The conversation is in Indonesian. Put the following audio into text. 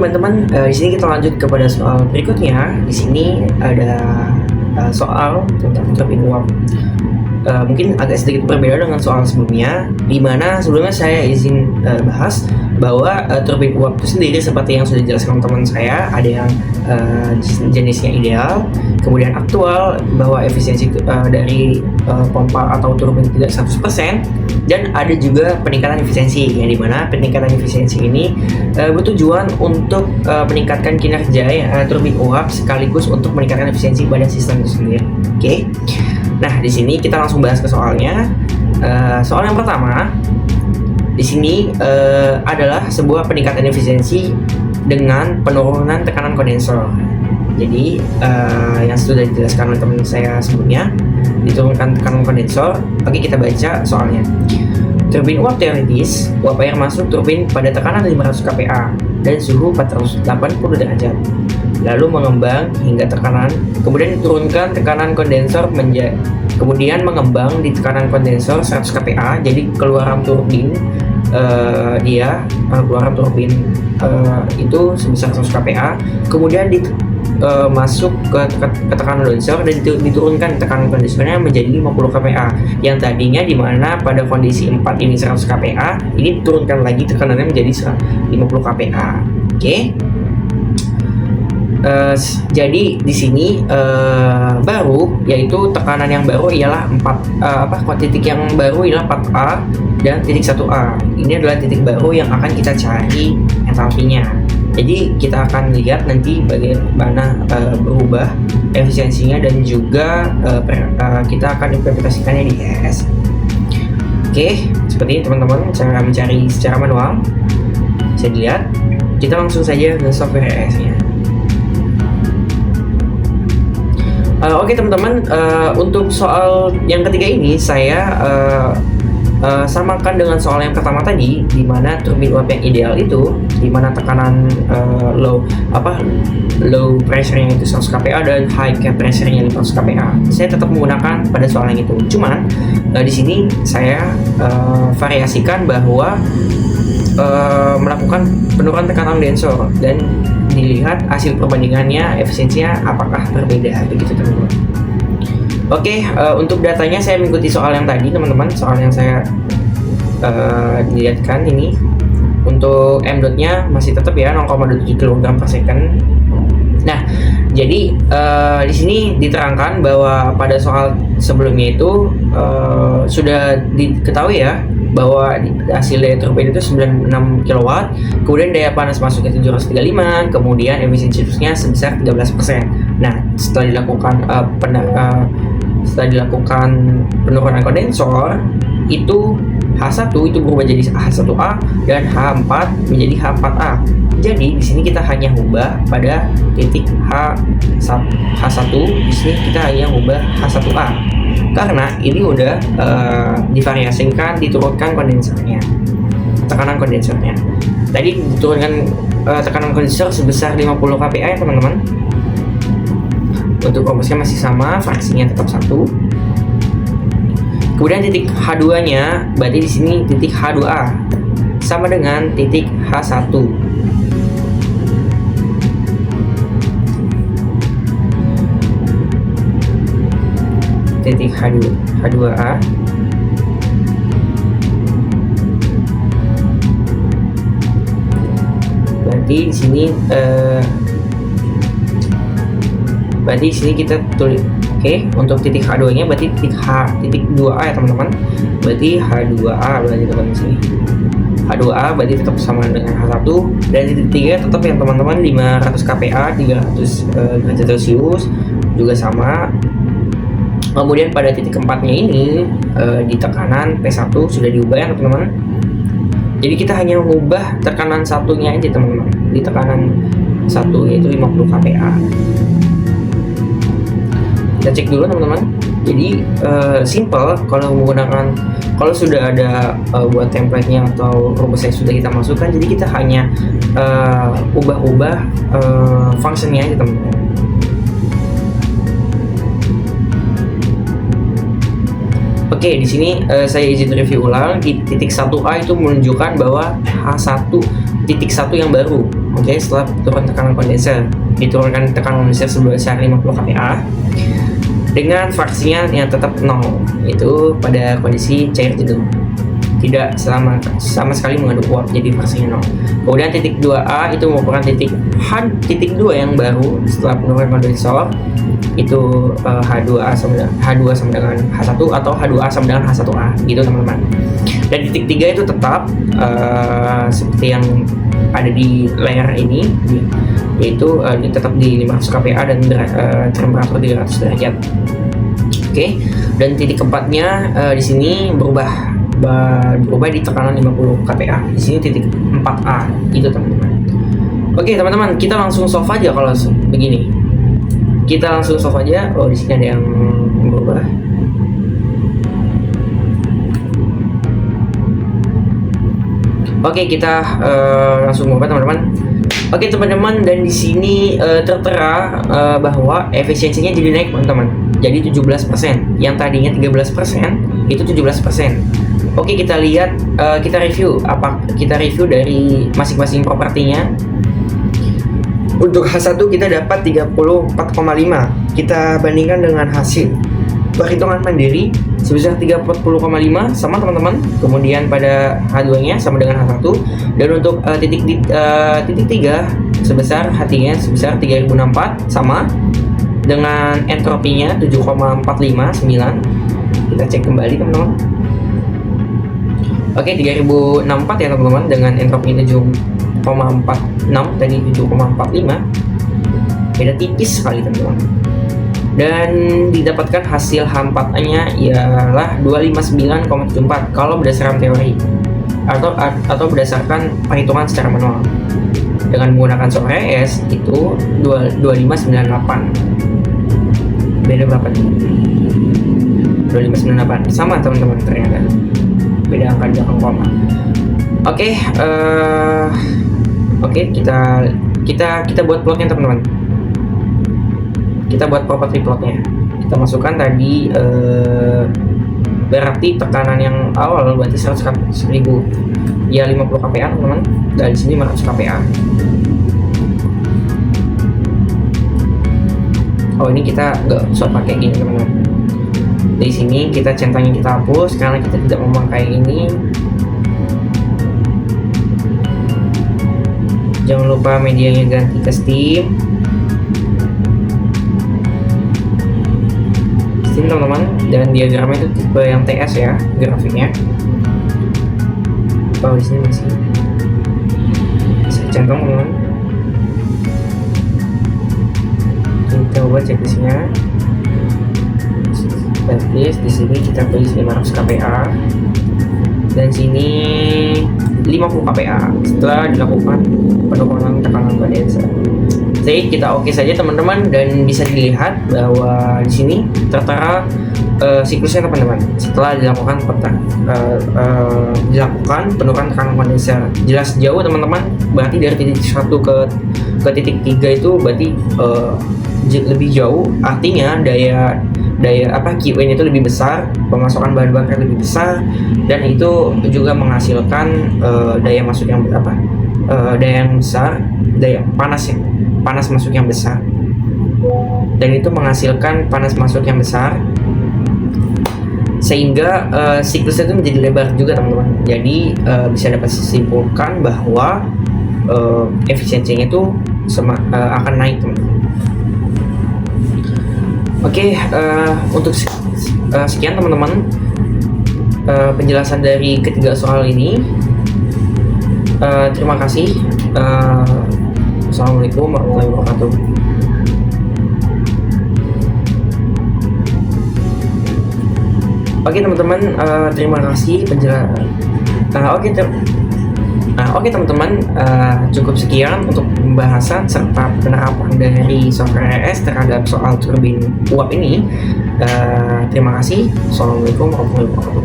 Teman-teman, di sini kita lanjut kepada soal berikutnya. Di sini ada soal tentang turbin uap. Mungkin agak sedikit berbeda dengan soal sebelumnya, di mana sebelumnya saya izin bahas bahwa turbin uap itu sendiri seperti yang sudah dijelaskan teman saya, ada yang jenisnya ideal, kemudian aktual, bahwa efisiensi dari pompa atau turbin tidak 100%, dan ada juga peningkatan efisiensi, yang dimana peningkatan efisiensi ini bertujuan untuk meningkatkan kinerja turbin uap sekaligus untuk meningkatkan efisiensi pada sistem itu sendiri. Oke. Nah, di sini kita langsung bahas ke soalnya. Soal yang pertama di sini adalah sebuah peningkatan efisiensi dengan penurunan tekanan kondensor. Jadi yang sudah dijelaskan oleh teman saya sebelumnya, diturunkan tekanan kondensor. Oke, kita baca soalnya. Turbin uap teoritis, uap air masuk turbin pada tekanan 500 kPa dan suhu 480 derajat. Lalu mengembang hingga tekanan, kemudian diturunkan tekanan kondensor kemudian mengembang di tekanan kondensor 100 kPa. Jadi keluaran turbin keluaran turbin itu sebesar 100 kPa, kemudian masuk ke tekanan kondensor dan diturunkan tekanan kondensornya menjadi 50 kPa. Yang tadinya dimana pada kondisi 4 ini 100 kPa, ini diturunkan lagi tekanannya menjadi 50 kPa. Oke. Jadi di sini baru, yaitu tekanan yang baru ialah titik yang baru ialah 4A dan titik 1A. Ini adalah titik baru yang akan kita cari entalpinya. Jadi kita akan lihat nanti bagaimana berubah efisiensinya dan juga kita akan implementasikannya di ES. Oke, seperti ini teman-teman cara mencari secara manual. Bisa dilihat. Kita langsung saja ke software ES-nya. Oke teman-teman, untuk soal yang ketiga ini saya samakan dengan soal yang pertama tadi, di mana turbin uap yang ideal itu, di mana tekanan low pressure-nya itu 100 kPa dan high pressure-nya 500 kPa. Saya tetap menggunakan pada soal yang itu. Cuman di sini saya variasikan bahwa melakukan penurunan tekanan kondensor dan dilihat hasil perbandingannya efisiensinya apakah berbeda, begitu teman-teman. Oke, untuk datanya saya mengikuti soal yang tadi teman-teman, soal yang saya dilihatkan ini. Untuk m dot-nya masih tetap ya 0,27 kg per second. Nah, jadi di sini diterangkan bahwa pada soal sebelumnya itu sudah diketahui ya bahwa hasil daya turbin itu 96 kW, kemudian daya panas masuknya 735, kemudian efisiensi nya sebesar 13%. Nah, setelah dilakukan penurunan kondensor, itu H1 itu berubah jadi H1A dan H4 menjadi H4A. Jadi di sini kita hanya ubah pada titik H1, di sini kita hanya ubah H1A. Karena ini udah divariasikan, diturunkan kondensornya, tekanan kondensornya. Tadi diturunkan tekanan kondensor sebesar 50 kPa ya teman-teman. Untuk rumusnya masih sama, fraksinya tetap 1. Kemudian titik H2-nya, berarti di sini titik H2A sama dengan titik H1. Titik H2A berarti di sini kita tulis. Oke, untuk titik H2-nya berarti titik 2A ya teman-teman. Berarti H2A berarti teman-teman sini. H2A berarti tetap sama dengan H1, dan titik 3 tetap yang teman-teman 500 kPa 300 derajat Celcius juga sama. Kemudian pada titik keempatnya ini di tekanan P1 sudah diubah ya teman-teman. Jadi kita hanya mengubah tekanan satunya aja teman-teman. Di tekanan 1 yaitu 50 kPa. Kita cek dulu teman-teman. Jadi simple kalau sudah ada buat template-nya atau rumusnya sudah kita masukkan, jadi kita hanya ubah-ubah fungsinya aja teman-teman. Oke, di sini saya izin review ulang. Di titik 1A itu menunjukkan bahwa H1 titik 1 yang baru. Oke, setelah turun tekanan kondenser, diturunkan tekanan kondenser sebesar 50 kPa dengan fraksinya yang tetap 0, itu pada kondisi cair jenuh, tidak sama sekali mengandung uap, jadi fraksinya 0. Kemudian titik 2A itu merupakan titik 2 yang baru setelah penurunan kondensor, itu H2A sama dengan H1 atau H2A sama dengan H1A gitu teman-teman. Dan titik 3 itu tetap seperti yang ada di layar ini, yaitu tetap di 500 kPa dan temperatur 300 derajat. Oke, dan titik keempatnya di sini berubah di tekanan 50 kPa. Di sini titik 4A itu teman-teman. Oke teman-teman, kita langsung solve aja kalau begini. Kita langsung solve aja. Oh, di sini ada yang berubah. Oke, kita langsung berubah teman-teman. Oke teman-teman, dan di sini tertera bahwa efisiensinya jadi naik teman-teman. Jadi 17%. Yang tadinya 13%, itu 17%. Oke, kita lihat, kita review dari masing-masing propertinya. Untuk H1 kita dapat 34,5. Kita bandingkan dengan hasil perhitungan mandiri sebesar 30,5 sama teman-teman. Kemudian pada H2-nya sama dengan H1. Dan untuk titik 3 sebesar H3-nya sebesar 3064 sama dengan entropinya 7,459. Kita cek kembali teman-teman. Oke, 3064 ya teman-teman, dengan entropi 7,46 tadi 7,45. Beda tipis sekali teman-teman. Dan didapatkan hasil H4-nya ialah 259,74 kalau berdasarkan teori atau berdasarkan perhitungan secara manual. Dengan menggunakan software ES itu 2598. Beda berapa nih? 2598. Sama teman-teman ternyata. Beda angka di belakang koma. Oke, kita buat plotnya teman-teman. Kita buat property plotnya. Kita masukkan tadi berarti tekanan yang awal berarti 100.000 ya 50 kPa teman-teman. Dari sini 500 kPa. Oh, ini kita nggak usah pakai gini teman-teman. Di sini kita centangnya kita hapus karena kita tidak memakai ini. Jangan lupa medianya ganti ke Steam teman-teman, dan diagramnya itu tipe yang TS ya grafiknya. Oh, di sini masih saya centang teman-teman. Kita coba checklistnya. Checklist di sini kita tulis 500 kPa dan sini 50 kPa setelah dilakukan penurunan tekanan kondenser. Jadi kita oke saja teman-teman, dan bisa dilihat bahwa di sini tertera siklusnya teman-teman. Setelah dilakukan penurunan tekanan kondenser, jelas jauh teman-teman. Berarti dari titik 1 ke titik 3 itu berarti lebih jauh. Artinya daya QN itu lebih besar, pemasukan bahan bakar lebih besar, dan itu juga menghasilkan daya masuk yang daya yang besar, daya panas masuk yang besar, dan itu menghasilkan panas masuk yang besar, sehingga siklusnya itu menjadi lebar juga teman-teman. Jadi bisa dapat disimpulkan bahwa efisiensinya itu akan naik teman-teman. Oke, untuk sekian teman-teman penjelasan dari ketiga soal ini. Terima kasih. Assalamualaikum warahmatullahi wabarakatuh. Oke teman-teman, terima kasih penjelasan. Oke teman-teman, cukup sekian untuk pembahasan serta penerapan dari software ES terhadap soal turbin uap ini. Terima kasih. Assalamualaikum warahmatullahi wabarakatuh.